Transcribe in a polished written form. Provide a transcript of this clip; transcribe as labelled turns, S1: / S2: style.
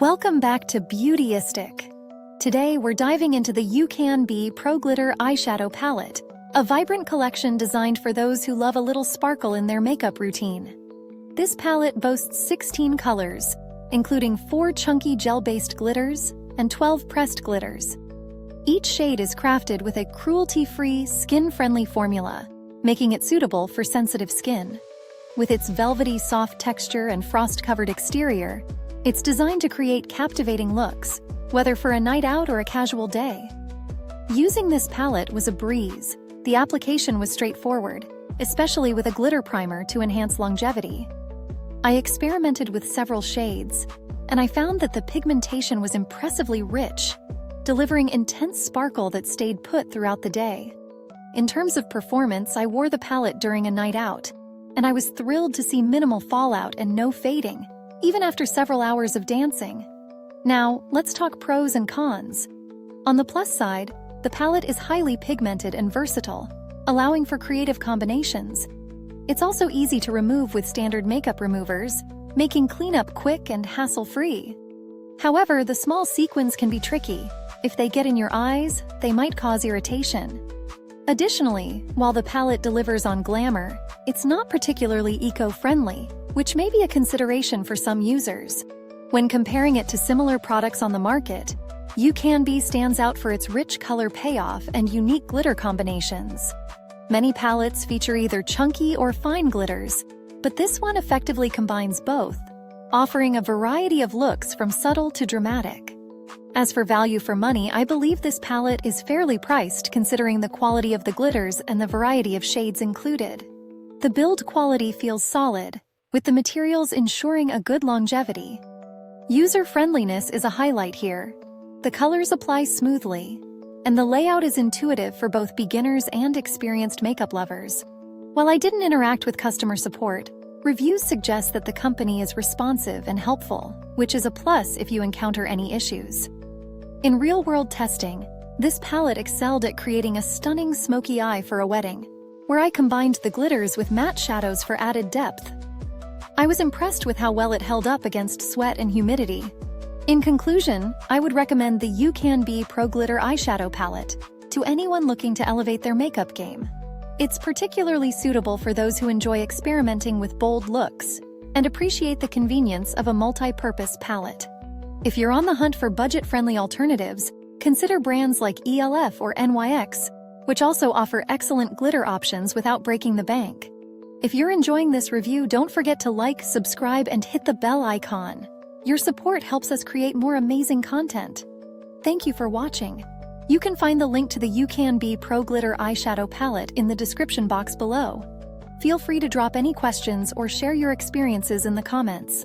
S1: Welcome back to Beautyistic. Today we're diving into the UCANBE Pro Glitter Eyeshadow Palette, a vibrant collection designed for those who love a little sparkle in their makeup routine. This palette boasts 16 colors, including 4 chunky gel-based glitters and 12 pressed glitters. Each shade is crafted with a cruelty-free, skin-friendly formula, making it suitable for sensitive skin. With its velvety soft texture and frost-covered exterior, it's designed to create captivating looks, whether for a night out or a casual day. Using this palette was a breeze. The application was straightforward, especially with a glitter primer to enhance longevity. I experimented with several shades, and I found that the pigmentation was impressively rich, delivering intense sparkle that stayed put throughout the day. In terms of performance, I wore the palette during a night out, and I was thrilled to see minimal fallout and no fading, even after several hours of dancing. Now, let's talk pros and cons. On the plus side, the palette is highly pigmented and versatile, allowing for creative combinations. It's also easy to remove with standard makeup removers, making cleanup quick and hassle-free. However, the small sequins can be tricky. If they get in your eyes, they might cause irritation. Additionally, while the palette delivers on glamour, it's not particularly eco-friendly, which may be a consideration for some users. When comparing it to similar products on the market, UCANBE stands out for its rich color payoff and unique glitter combinations. Many palettes feature either chunky or fine glitters, but this one effectively combines both, offering a variety of looks from subtle to dramatic. As for value for money, I believe this palette is fairly priced considering the quality of the glitters and the variety of shades included. The build quality feels solid, with the materials ensuring a good longevity. User-friendliness is a highlight here. The colors apply smoothly, and the layout is intuitive for both beginners and experienced makeup lovers. While I didn't interact with customer support, reviews suggest that the company is responsive and helpful, which is a plus if you encounter any issues. In real-world testing, this palette excelled at creating a stunning smoky eye for a wedding, where I combined the glitters with matte shadows for added depth. I was impressed with how well it held up against sweat and humidity. In conclusion, I would recommend the UCANBE Pro Glitter Eyeshadow Palette to anyone looking to elevate their makeup game. It's particularly suitable for those who enjoy experimenting with bold looks and appreciate the convenience of a multi-purpose palette. If you're on the hunt for budget-friendly alternatives, consider brands like ELF or NYX, which also offer excellent glitter options without breaking the bank. If you're enjoying this review, don't forget to like, subscribe, and hit the bell icon. Your support helps us create more amazing content. Thank you for watching. You can find the link to the UCANBE Pro Glitter Eyeshadow Palette in the description box below. Feel free to drop any questions or share your experiences in the comments.